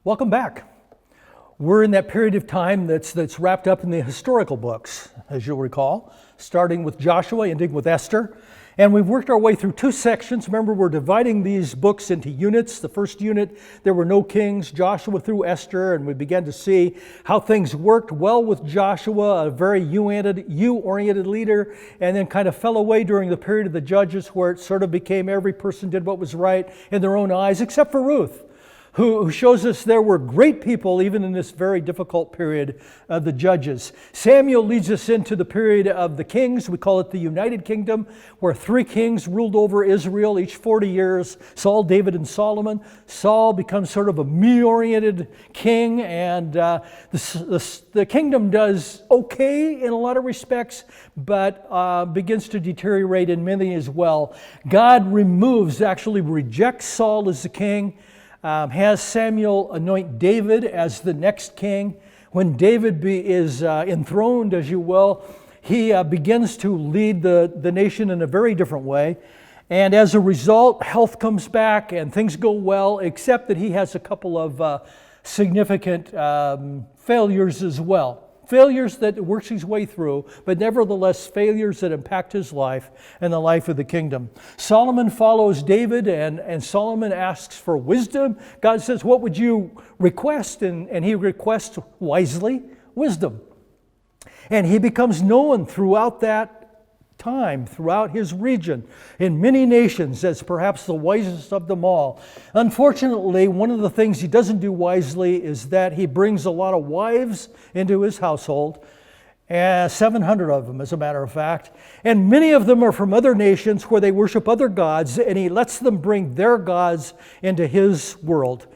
Welcome back. We're in that period of time that's wrapped up in the historical books, as you'll recall, starting with Joshua, ending with Esther. And we've worked our way through two sections. Remember, we're dividing these books into units. The first unit, there were no kings, Joshua through Esther, and we began to see how things worked well with Joshua, a very you-oriented leader, and then kind of fell away during the period of the judges where it sort of became every person did what was right in their own eyes, except for Ruth, who shows us there were great people even in this very difficult period of the judges. Samuel leads us into the period of the kings. We call it the United Kingdom, where three kings ruled over Israel each 40 years, Saul, David, and Solomon. Saul becomes sort of a me-oriented king, and the kingdom does okay in a lot of respects, but begins to deteriorate in many as well. God actually rejects Saul as the king, has Samuel anoint David as the next king. When David is enthroned, as you will, he begins to lead the nation in a very different way. And as a result, health comes back and things go well, except that he has a couple of significant failures as well. Failures that works his way through, but nevertheless failures that impact his life and the life of the kingdom. Solomon follows David, and Solomon asks for wisdom. God says, what would you request? And he requests wisely wisdom. And he becomes known throughout that time, throughout his region, in many nations as perhaps the wisest of them all. Unfortunately, one of the things he doesn't do wisely is that he brings a lot of wives into his household, 700 of them as a matter of fact, and many of them are from other nations where they worship other gods, and he lets them bring their gods into his world.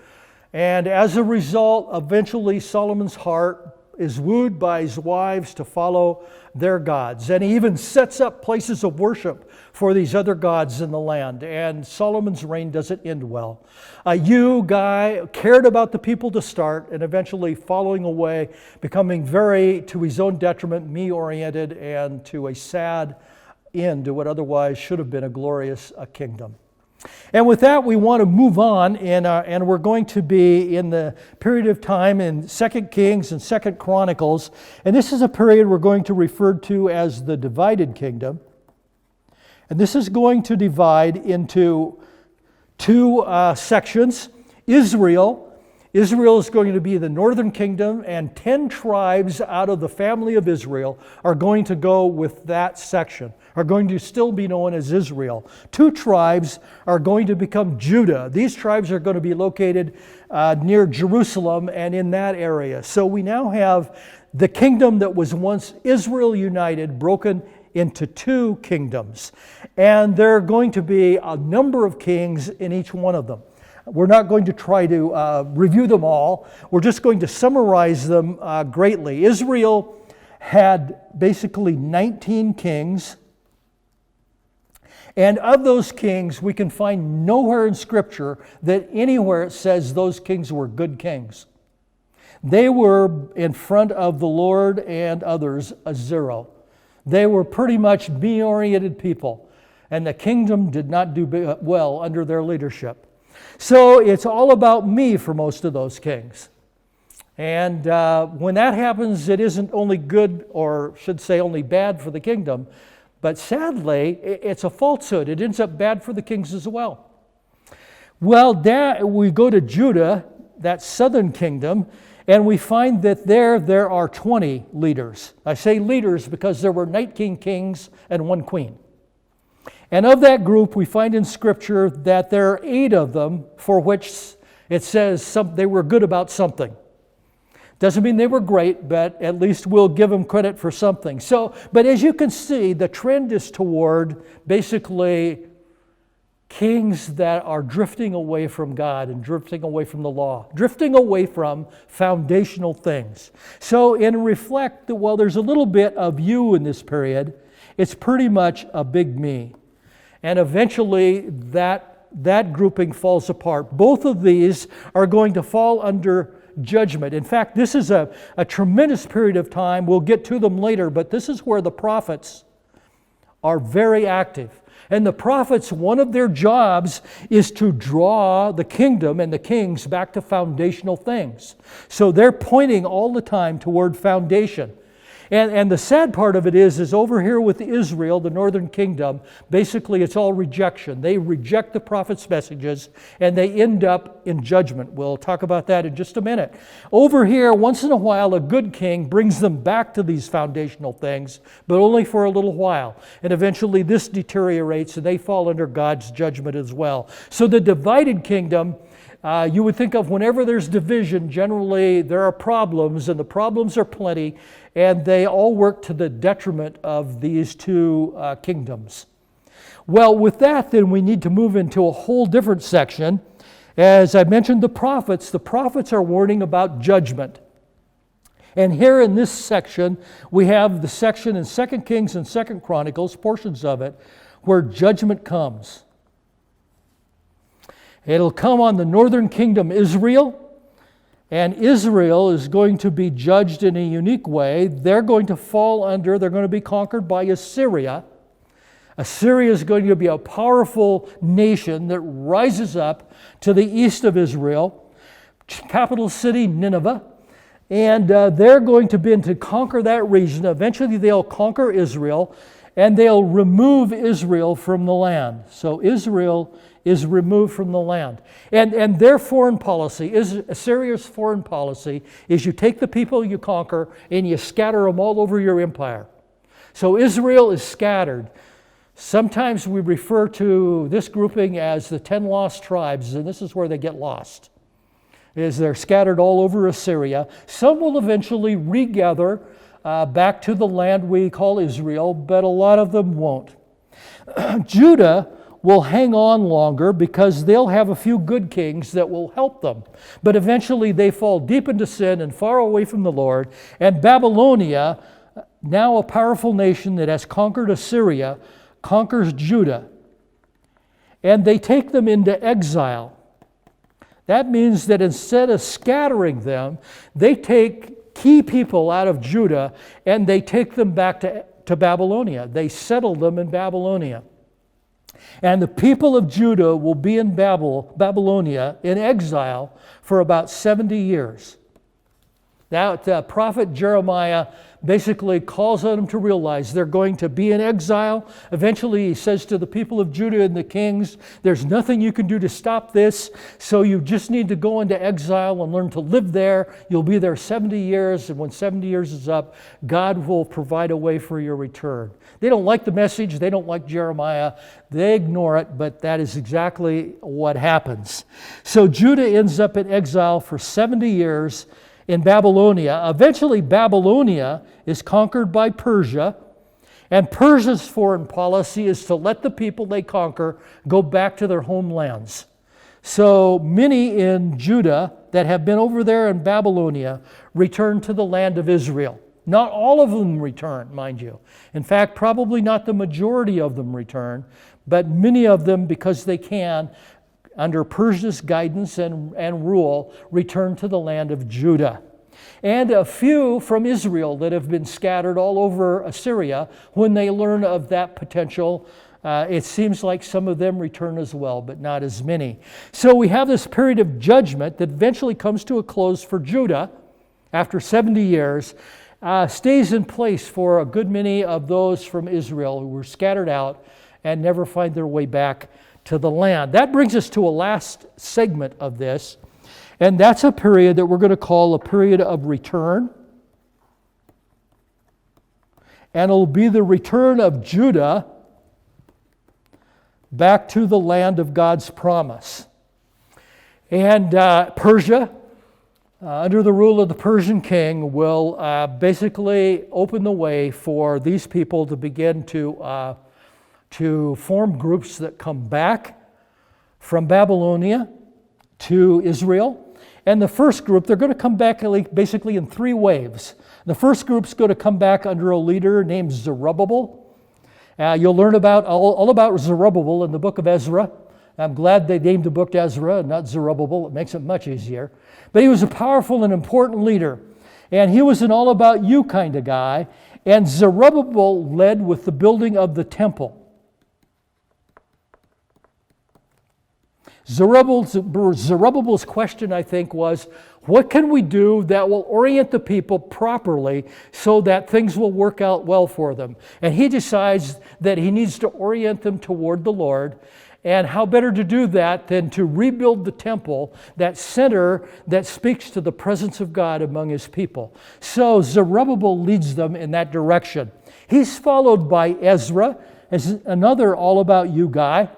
And as a result, eventually Solomon's heart is wooed by his wives to follow their gods. And he even sets up places of worship for these other gods in the land. And Solomon's reign doesn't end well. Guy cared about the people to start, and eventually falling away, becoming very, to his own detriment, me-oriented, and to a sad end to what otherwise should have been a glorious kingdom. And with that, we want to move on, and we're going to be in the period of time in 2 Kings and 2 Chronicles. And this is a period we're going to refer to as the divided kingdom. And this is going to divide into two sections. Israel is going to be the northern kingdom, and 10 tribes out of the family of Israel are going to go with that section, are going to still be known as Israel. 2 tribes are going to become Judah. These tribes are going to be located near Jerusalem and in that area. So we now have the kingdom that was once Israel united, broken into 2 kingdoms. And there are going to be a number of kings in each one of them. We're not going to try to review them all. We're just going to summarize them greatly. Israel had basically 19 kings. And of those kings, we can find nowhere in Scripture that anywhere it says those kings were good kings. They were, in front of the Lord and others, a zero. They were pretty much me-oriented people. And the kingdom did not do well under their leadership. So it's all about me for most of those kings. And when that happens, it isn't only good, or should say only bad for the kingdom, but sadly, it's a falsehood. It ends up bad for the kings as well. Well, we go to Judah, that southern kingdom, and we find that there are 20 leaders. I say leaders because there were 19 kings and 1 queen. And of that group, we find in Scripture that there are 8 of them for which it says they were good about something. Doesn't mean they were great, but at least we'll give them credit for something. But as you can see, the trend is toward basically kings that are drifting away from God and drifting away from the law, drifting away from foundational things. So reflect that while there's a little bit of you in this period, it's pretty much a big me. And eventually that grouping falls apart. Both of these are going to fall under judgment. In fact, this is a tremendous period of time. We'll get to them later, but this is where the prophets are very active. And the prophets, one of their jobs is to draw the kingdom and the kings back to foundational things. So they're pointing all the time toward foundation. And the sad part of it is over here with Israel, the northern kingdom, basically it's all rejection. They reject the prophet's messages and they end up in judgment. We'll talk about that in just a minute. Over here, once in a while, a good king brings them back to these foundational things, but only for a little while. And eventually this deteriorates and they fall under God's judgment as well. So the divided kingdom, you would think of whenever there's division, generally there are problems, and the problems are plenty, and they all work to the detriment of these two kingdoms. Well, with that, then we need to move into a whole different section. As I mentioned, the prophets are warning about judgment. And here in this section, we have the section in 2 Kings and 2 Chronicles, portions of it, where judgment comes. It'll come on the northern kingdom, Israel, and Israel is going to be judged in a unique way. They're going to they're going to be conquered by Assyria. Assyria is going to be a powerful nation that rises up to the east of Israel, capital city Nineveh, and they're going to begin to conquer that region. Eventually they'll conquer Israel, and they'll remove Israel from the land. So Israel is removed from the land. And their foreign policy, Assyria's foreign policy, is you take the people you conquer and you scatter them all over your empire. So Israel is scattered. Sometimes we refer to this grouping as the 10 lost tribes, and this is where they get lost. They're scattered all over Assyria. Some will eventually regather back to the land we call Israel, but a lot of them won't. Judah will hang on longer because they'll have a few good kings that will help them. But eventually they fall deep into sin and far away from the Lord. And Babylonia, now a powerful nation that has conquered Assyria, conquers Judah. And they take them into exile. That means that instead of scattering them, they take key people out of Judah and they take them back to Babylonia. They settle them in Babylonia. And the people of Judah will be in Babylonia in exile for about 70 years. Now, the prophet Jeremiah basically calls on them to realize they're going to be in exile. Eventually, he says to the people of Judah and the kings, there's nothing you can do to stop this, so you just need to go into exile and learn to live there. You'll be there 70 years, and when 70 years is up, God will provide a way for your return. They don't like the message. They don't like Jeremiah. They ignore it, but that is exactly what happens. So Judah ends up in exile for 70 years in Babylonia. Eventually, Babylonia is conquered by Persia, and Persia's foreign policy is to let the people they conquer go back to their homelands. So many in Judah that have been over there in Babylonia return to the land of Israel. Not all of them return, mind you. In fact, probably not the majority of them return, but many of them, because they can, under Persia's guidance and rule, return to the land of Judah. And a few from Israel that have been scattered all over Assyria, when they learn of that potential, it seems like some of them return as well, but not as many. So we have this period of judgment that eventually comes to a close for Judah after 70 years, stays in place for a good many of those from Israel who were scattered out and never find their way back to the land. That brings us to a last segment of this, and that's a period that we're going to call a period of return. And it'll be the return of Judah back to the land of God's promise. And Persia, under the rule of the Persian king, will basically open the way for these people to begin to form groups that come back from Babylonia to Israel. And the first group, they're going to come back basically in three waves. The first group's going to come back under a leader named Zerubbabel. You'll learn all about Zerubbabel in the book of Ezra. I'm glad they named the book Ezra and not Zerubbabel. It makes it much easier. But he was a powerful and important leader. And he was an all-about-you kind of guy. And Zerubbabel led with the building of the temple. Zerubbabel's question, I think, was, what can we do that will orient the people properly so that things will work out well for them? And he decides that he needs to orient them toward the Lord. And how better to do that than to rebuild the temple, that center that speaks to the presence of God among his people. So Zerubbabel leads them in that direction. He's followed by Ezra, as another all about you guy.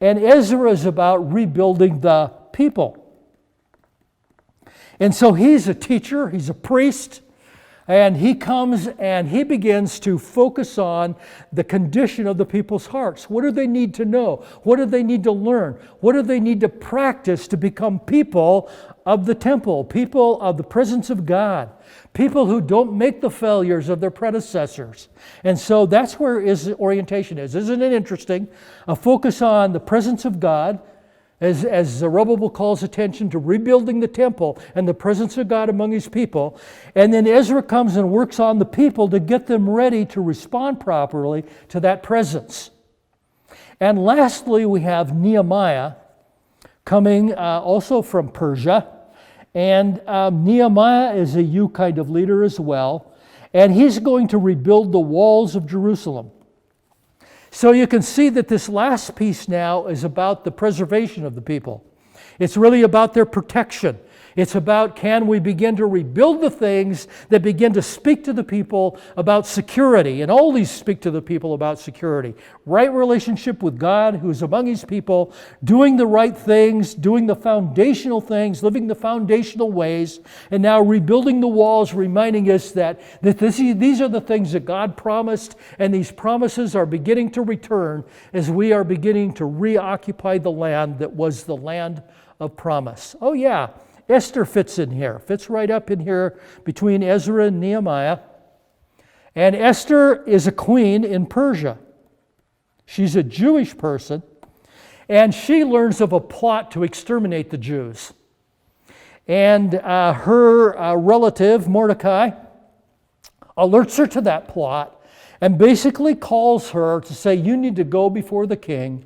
And Ezra is about rebuilding the people. And so he's a teacher, he's a priest, and he comes and he begins to focus on the condition of the people's hearts. What do they need to know? What do they need to learn? What do they need to practice to become people of the temple, people of the presence of God, people who don't make the failures of their predecessors? And so that's where his orientation is. Isn't it interesting? A focus on the presence of God, as Zerubbabel calls attention to rebuilding the temple and the presence of God among his people. And then Ezra comes and works on the people to get them ready to respond properly to that presence. And lastly, we have Nehemiah coming also from Persia. And Nehemiah is a you kind of leader as well. And he's going to rebuild the walls of Jerusalem. So you can see that this last piece now is about the preservation of the people. It's really about their protection. It's about, can we begin to rebuild the things that begin to speak to the people about security? And all these speak to the people about security. Right relationship with God, who's among his people, doing the right things, doing the foundational things, living the foundational ways, and now rebuilding the walls, reminding us that these are the things that God promised, and these promises are beginning to return as we are beginning to reoccupy the land that was the land of promise. Oh yeah. Esther fits in here, fits right up in here between Ezra and Nehemiah. And Esther is a queen in Persia. She's a Jewish person, and she learns of a plot to exterminate the Jews. And her relative, Mordecai, alerts her to that plot and basically calls her to say, you need to go before the king,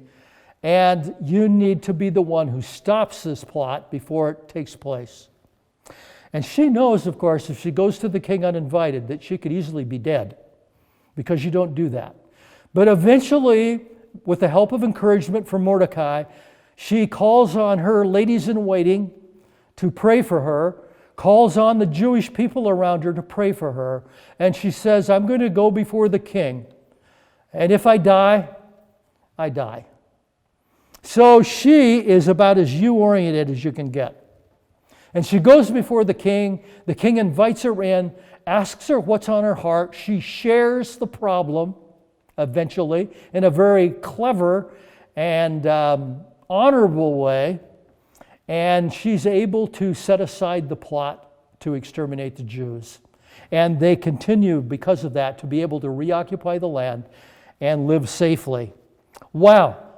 and you need to be the one who stops this plot before it takes place. And she knows, of course, if she goes to the king uninvited, that she could easily be dead, because you don't do that. But eventually, with the help of encouragement from Mordecai, she calls on her ladies in waiting to pray for her, calls on the Jewish people around her to pray for her, and she says, I'm going to go before the king, and if I die, I die. So she is about as you-oriented as you can get. And she goes before the king. The king invites her in, asks her what's on her heart. She shares the problem, eventually, in a very clever and honorable way. And she's able to set aside the plot to exterminate the Jews. And they continue, because of that, to be able to reoccupy the land and live safely. Wow.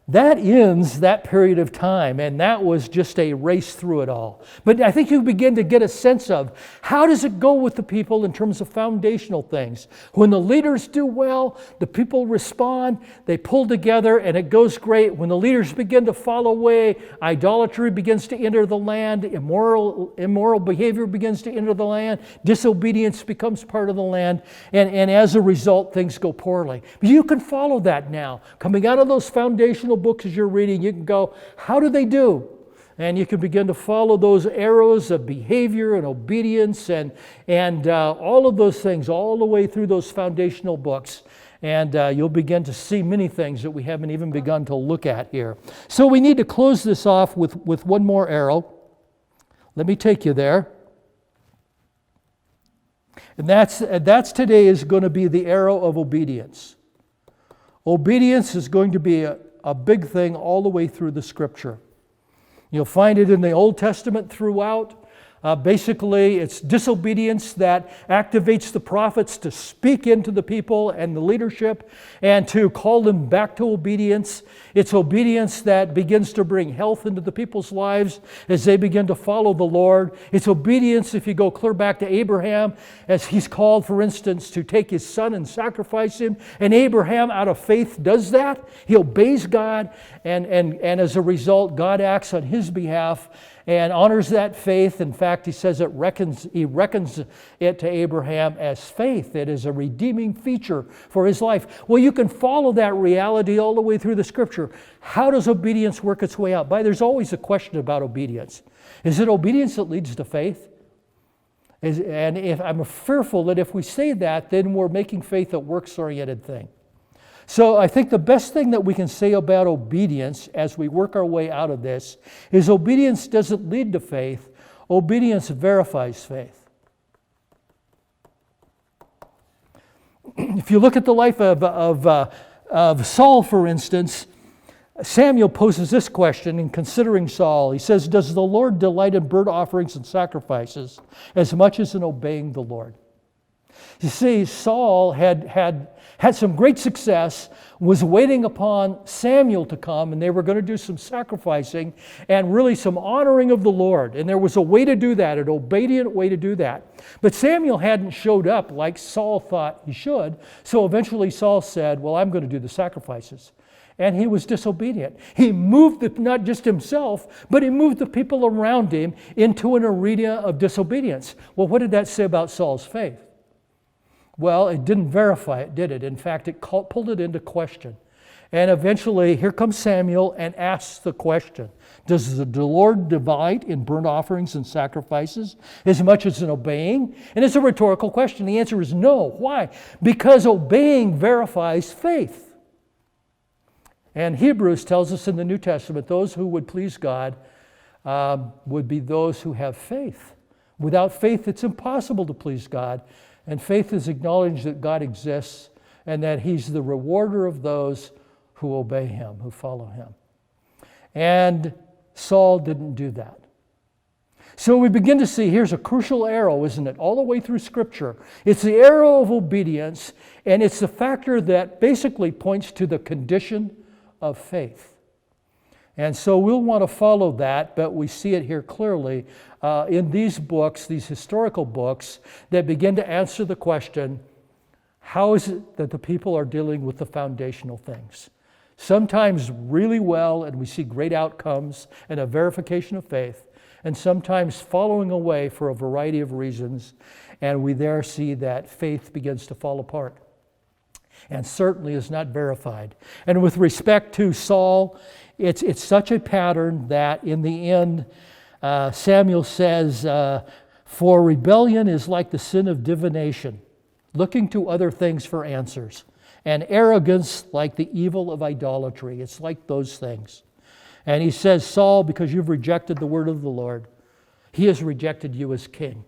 That ends that period of time, and that was just a race through it all. But I think you begin to get a sense of how does it go with the people in terms of foundational things. When the leaders do well, the people respond, they pull together, and it goes great. When the leaders begin to fall away, idolatry begins to enter the land, immoral behavior begins to enter the land, disobedience becomes part of the land, and as a result, things go poorly. But you can follow that now. Coming out of those foundational books as you're reading, you can go, how do they do? And you can begin to follow those arrows of behavior and obedience and all of those things all the way through those foundational books. And you'll begin to see many things that we haven't even begun to look at here. So we need to close this off with one more arrow. Let me take you there. And that's today is going to be the arrow of obedience. Obedience is going to be a big thing all the way through the Scripture. You'll find it in the Old Testament throughout. Basically, it's disobedience that activates the prophets to speak into the people and the leadership and to call them back to obedience. It's obedience that begins to bring health into the people's lives as they begin to follow the Lord. It's obedience, if you go clear back to Abraham, as he's called, for instance, to take his son and sacrifice him. And Abraham, out of faith, does that. He obeys God, and as a result, God acts on his behalf and honors that faith. In fact, he says he reckons it to Abraham as faith. It is a redeeming feature for his life. Well, you can follow that reality all the way through the Scripture. How does obedience work its way out? There's always a question about obedience. Is it obedience that leads to faith? And if I'm fearful that if we say that, then we're making faith a works-oriented thing. So I think the best thing that we can say about obedience as we work our way out of this is obedience doesn't lead to faith. Obedience verifies faith. If you look at the life of Saul, for instance, Samuel poses this question in considering Saul. He says, "Does the Lord delight in burnt offerings and sacrifices as much as in obeying the Lord?" You see, Saul had some great success, was waiting upon Samuel to come, and they were going to do some sacrificing and really some honoring of the Lord. And there was a way to do that, an obedient way to do that. But Samuel hadn't showed up like Saul thought he should, so eventually Saul said, "Well, I'm going to do the sacrifices." And he was disobedient. He moved not just himself, but he moved the people around him into an arena of disobedience. Well, what did that say about Saul's faith? Well, it didn't verify it, did it? In fact, it pulled it into question. And eventually, here comes Samuel and asks the question, "Does the Lord delight in burnt offerings and sacrifices as much as in obeying?" And it's a rhetorical question. The answer is no. Why? Because obeying verifies faith. And Hebrews tells us in the New Testament, those who would please God would be those who have faith. Without faith, it's impossible to please God. And faith is acknowledging that God exists and that He's the rewarder of those who obey Him, who follow Him. And Saul didn't do that. So we begin to see here's a crucial arrow, isn't it? All the way through Scripture. It's the arrow of obedience, and it's the factor that basically points to the condition of faith. And so we'll want to follow that, but we see it here clearly in these books, these historical books, that begin to answer the question, how is it that the people are dealing with the foundational things? Sometimes really well, and we see great outcomes and a verification of faith, and sometimes following away for a variety of reasons, and we there see that faith begins to fall apart and certainly is not verified. And with respect to Saul, it's such a pattern that in the end, Samuel says, "For rebellion is like the sin of divination, looking to other things for answers, and arrogance like the evil of idolatry." It's like those things. And he says, "Saul, because you've rejected the word of the Lord, He has rejected you as king."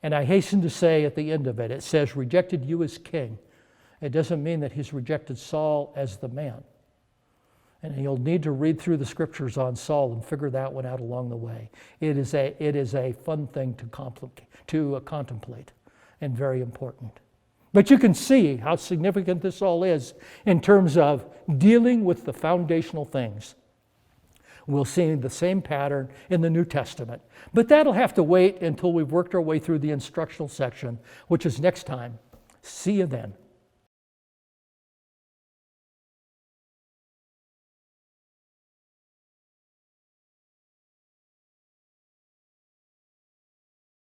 And I hasten to say at the end of it, it says, "rejected you as king." It doesn't mean that He's rejected Saul as the man. And you'll need to read through the Scriptures on Saul and figure that one out along the way. It is a fun thing to contemplate and very important. But you can see how significant this all is in terms of dealing with the foundational things. We'll see the same pattern in the New Testament. But that'll have to wait until we've worked our way through the instructional section, which is next time. See you then.